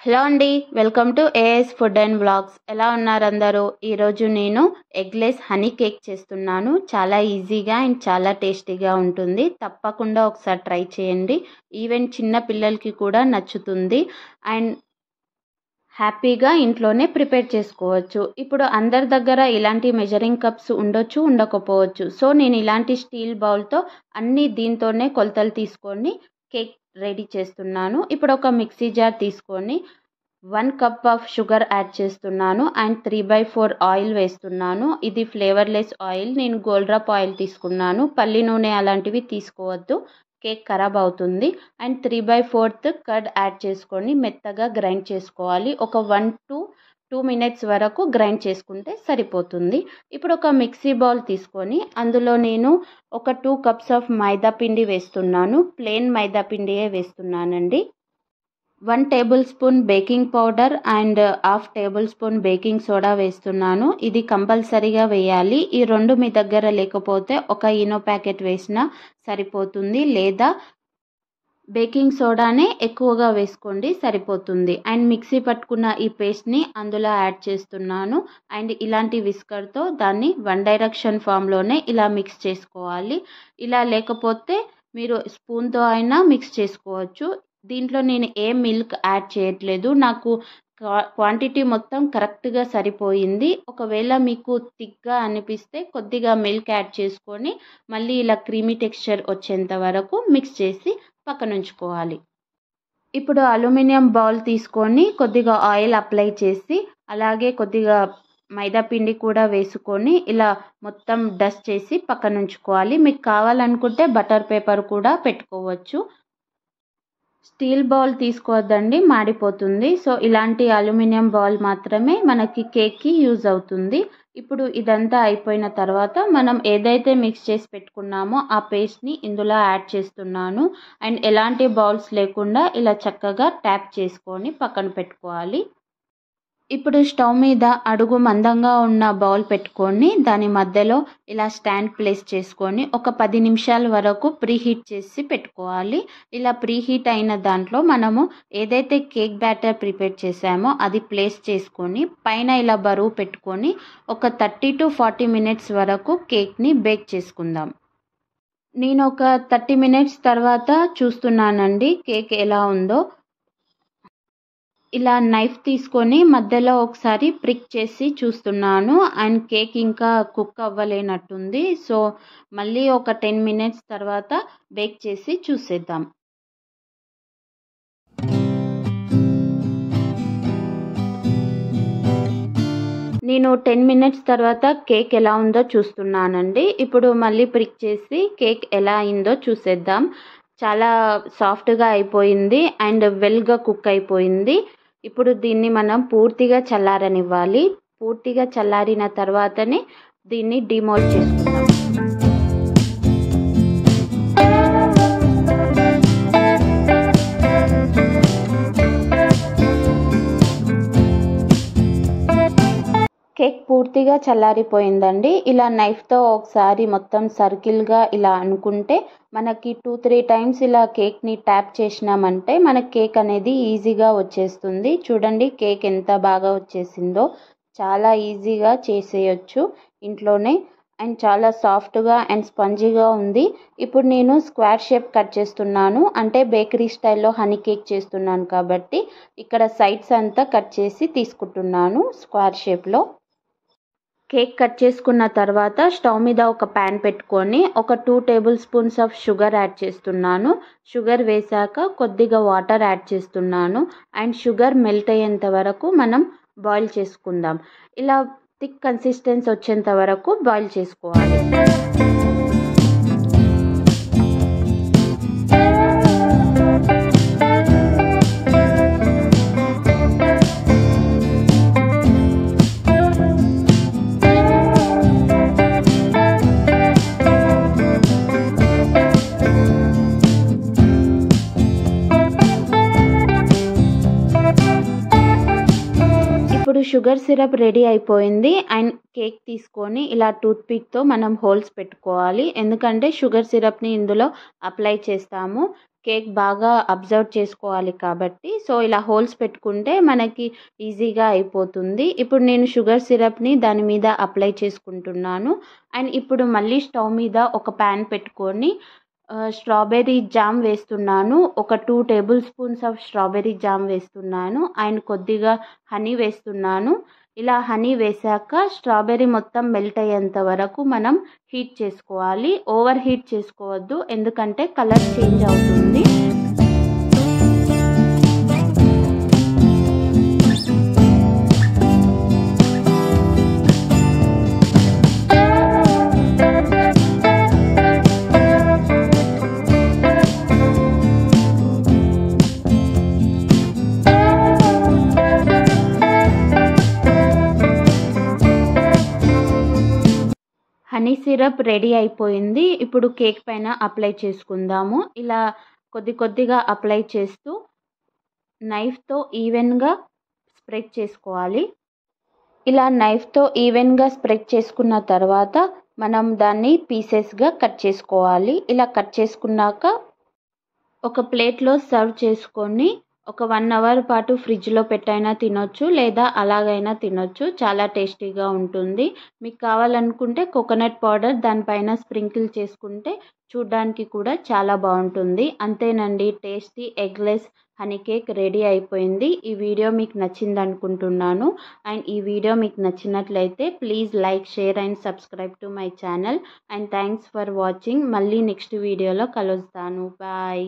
Hello అండి, welcome to AS food and vlogs. ఎలా ఉన్నారు అందరూ? ఈరోజు నేను ఎగ్లెస్ హనీ కేక్ చేస్తున్నాను. చాలా ఈజీగా అండ్ చాలా టేస్టీగా ఉంటుంది. తప్పకుండా ఒకసారి ట్రై చేయండి. ఈవెన్ చిన్న పిల్లలకి కూడా నచ్చుతుంది అండ్ హ్యాపీగా ఇంట్లోనే ప్రిపేర్ చేసుకోవచ్చు. ఇప్పుడు అందరి దగ్గర ఇలాంటి మెజరింగ్ కప్స్ ఉండొచ్చు, ఉండకపోవచ్చు. సో నేను ఇలాంటి స్టీల్ బౌల్తో అన్నీ దీంతోనే కొలతలు తీసుకొని కేక్ రెడీ చేస్తున్నాను. ఇప్పుడు ఒక మిక్సీ జార్ తీసుకొని 1 కప్ ఆఫ్ షుగర్ యాడ్ చేస్తున్నాను అండ్ 3/4 ఆయిల్ వేస్తున్నాను. ఇది ఫ్లేవర్లెస్ ఆయిల్. నేను గోల్డ్రప్ ఆయిల్ తీసుకున్నాను. పల్లి నూనె అలాంటివి తీసుకోవద్దు, కేక్ ఖరాబ్ అవుతుంది. అండ్ 3/4 కర్డ్ యాడ్ చేసుకొని మెత్తగా గ్రైండ్ చేసుకోవాలి. ఒక 1 to 2 minutes వరకు గ్రైండ్ చేసుకుంటే సరిపోతుంది. ఇప్పుడు ఒక మిక్సీ బౌల్ తీసుకొని అందులో నేను ఒక 2 cups ఆఫ్ మైదా పిండి వేస్తున్నాను. ప్లెయిన్ మైదా పిండియే వేస్తున్నానండి. 1 tablespoon baking powder and 1/2 tablespoon baking soda వేస్తున్నాను. ఇది కంపల్సరీగా వేయాలి. ఈ రెండు మీ దగ్గర లేకపోతే ఒక ఈనో ప్యాకెట్ వేసినా సరిపోతుంది, లేదా బేకింగ్ సోడానే ఎక్కువగా వేసుకోండి, సరిపోతుంది. అండ్ మిక్సీ పట్టుకున్న ఈ పేస్ట్ని అందులో యాడ్ చేస్తున్నాను. అండ్ ఇలాంటి విస్కర్తో దాన్ని వన్ డైరెక్షన్ ఫామ్లోనే ఇలా మిక్స్ చేసుకోవాలి. ఇలా లేకపోతే మీరు స్పూన్తో అయినా మిక్స్ చేసుకోవచ్చు. దీంట్లో నేను ఏ మిల్క్ యాడ్ చేయట్లేదు. నాకు క్వాంటిటీ మొత్తం కరెక్ట్గా సరిపోయింది. ఒకవేళ మీకు థిక్గా అనిపిస్తే కొద్దిగా మిల్క్ యాడ్ చేసుకొని మళ్ళీ ఇలా క్రీమీ టెక్స్చర్ వచ్చేంత వరకు మిక్స్ చేసి పక్కన ఉంచుకోవాలి. ఇప్పుడు అల్యూమినియం బౌల్ తీసుకొని కొద్దిగా ఆయిల్ అప్లై చేసి అలాగే కొద్దిగా మైదా పిండి కూడా వేసుకొని ఇలా మొత్తం డస్ట్ చేసి పక్కన ఉంచుకోవాలి. మీకు కావాలనుకుంటే బటర్ పేపర్ కూడా పెట్టుకోవచ్చు. స్టీల్ బౌల్ తీసుకోవద్దండి, మాడిపోతుంది. సో ఇలాంటి అల్యూమినియం బౌల్ మాత్రమే మనకి కేక్కి యూజ్ అవుతుంది. ఇప్పుడు ఇదంతా అయిపోయిన తర్వాత మనం ఏదైతే మిక్స్ చేసి పెట్టుకున్నామో ఆ పేస్ట్ని ఇందులో యాడ్ చేస్తున్నాను. అండ్ ఎలాంటి బౌల్స్ లేకుండా ఇలా చక్కగా ట్యాప్ చేసుకొని పక్కన పెట్టుకోవాలి. ఇప్పుడు స్టవ్ మీద అడుగు మందంగా ఉన్న బౌల్ పెట్టుకొని దాని మధ్యలో ఇలా స్టాండ్ ప్లేస్ చేసుకొని ఒక 10 నిమిషాల వరకు ప్రీహీట్ చేసి పెట్టుకోవాలి. ఇలా ప్రీహీట్ అయిన దాంట్లో మనము ఏదైతే కేక్ బ్యాటర్ ప్రిపేర్ చేసామో అది ప్లేస్ చేసుకొని పైన ఇలా బరువు పెట్టుకొని ఒక 30 to 40 minutes వరకు కేక్ని బేక్ చేసుకుందాం. నేను ఒక 30 minutes తర్వాత చూస్తున్నానండి కేక్ ఎలా ఉందో. ఇలా నైఫ్ తీసుకొని మధ్యలో ఒకసారి ప్రిక్ చేసి చూస్తున్నాను అండ్ కేక్ ఇంకా కుక్ అవ్వలేనట్టుంది. సో మళ్ళీ ఒక 10 minutes తర్వాత బేక్ చేసి చూసేద్దాం. నేను 10 minutes తర్వాత కేక్ ఎలా ఉందో చూస్తున్నానండి. ఇప్పుడు మళ్ళీ ప్రిక్ చేసి కేక్ ఎలా అయిందో చూసేద్దాం. చాలా సాఫ్ట్గా అయిపోయింది అండ్ వెల్గా కుక్ అయిపోయింది. ఇప్పుడు దీన్ని మనం పూర్తిగా చల్లారనివ్వాలి. పూర్తిగా చల్లారిన తర్వాతనే దీన్ని డిమోల్డ్ చేసుకుందాం. కేక్ పూర్తిగా చల్లారిపోయిందండి. ఇలా నైఫ్తో ఒకసారి మొత్తం సర్కిల్గా ఇలా అనుకుంటే మనకి 2-3 times ఇలా కేక్ని ట్యాప్ చేసినామంటే మన కేక్ అనేది ఈజీగా వచ్చేస్తుంది. చూడండి కేక్ ఎంత బాగా వచ్చేసిందో. చాలా ఈజీగా చేసేయచ్చు ఇంట్లోనే అండ్ చాలా సాఫ్ట్గా అండ్ స్పంజీగా ఉంది. ఇప్పుడు నేను స్క్వేర్ షేప్ కట్ చేస్తున్నాను. అంటే బేకరీ స్టైల్లో హనీ కేక్ చేస్తున్నాను కాబట్టి ఇక్కడ సైడ్స్ అంతా కట్ చేసి తీసుకుంటున్నాను స్క్వేర్ షేప్లో. కేక్ కట్ చేసుకున్న తర్వాత స్టవ్ మీద ఒక ప్యాన్ పెట్టుకొని ఒక 2 tablespoons ఆఫ్ షుగర్ యాడ్ చేస్తున్నాను. షుగర్ వేసాక కొద్దిగా వాటర్ యాడ్ చేస్తున్నాను అండ్ షుగర్ మెల్ట్ అయ్యేంత వరకు మనం బాయిల్ చేసుకుందాం. ఇలా థిక్ కన్సిస్టెన్సీ వచ్చేంత వరకు బాయిల్ చేసుకోవాలి. ఇప్పుడు షుగర్ సిరప్ రెడీ అయిపోయింది అండ్ కేక్ తీసుకొని ఇలా టూత్పిక్తో మనం హోల్స్ పెట్టుకోవాలి. ఎందుకంటే షుగర్ సిరప్ని ఇందులో అప్లై చేస్తాము. కేక్ బాగా అబ్జర్వ్ చేసుకోవాలి కాబట్టి సో ఇలా హోల్స్ పెట్టుకుంటే మనకి ఈజీగా అయిపోతుంది. ఇప్పుడు నేను షుగర్ సిరప్ని దాని మీద అప్లై చేసుకుంటున్నాను. అండ్ ఇప్పుడు మళ్ళీ స్టవ్ మీద ఒక ప్యాన్ పెట్టుకొని స్ట్రాబెర్రీ జామ్ వేస్తున్నాను. ఒక 2 table spoons of strawberry jam వేస్తున్నాను. అండ్ కొద్దిగా హనీ వేస్తున్నాను. ఇలా హనీ వేసాక స్ట్రాబెర్రీ మొత్తం మెల్ట్ అయ్యేంత వరకు మనం హీట్ చేసుకోవాలి. ఓవర్ హీట్ చేసుకోవద్దు, ఎందుకంటే కలర్ చేంజ్ అవుతుంది. హనీ సిరప్ రెడీ అయిపోయింది. ఇప్పుడు కేక్ పైన అప్లై చేసుకుందాము. ఇలా కొద్ది కొద్దిగా అప్లై చేస్తూ నైఫ్తో ఈవెన్గా స్ప్రెడ్ చేసుకోవాలి. ఇలా నైఫ్తో ఈవెన్గా స్ప్రెడ్ చేసుకున్న తర్వాత మనం దాన్ని పీసెస్గా కట్ చేసుకోవాలి. ఇలా కట్ చేసుకున్నాక ఒక ప్లేట్లో సర్వ్ చేసుకొని ఒక 1 అవర్ పాటు ఫ్రిడ్జ్లో పెట్టైనా తినొచ్చు, లేదా అలాగైనా తినొచ్చు. చాలా టేస్టీగా ఉంటుంది. మీకు కావాలనుకుంటే కోకోనట్ పౌడర్ దానిపైన స్ప్రింకిల్ చేసుకుంటే చూడ్డానికి కూడా చాలా బాగుంటుంది. అంతేనండి, tasty eggless honey cake ready అయిపోయింది. ఈ వీడియో మీకు నచ్చింది అనుకుంటున్నాను. అండ్ ఈ వీడియో మీకు నచ్చినట్లయితే please like, share and subscribe to my channel. And thanks for watching. మళ్ళీ నెక్స్ట్ వీడియోలో కలుస్తాను. బాయ్.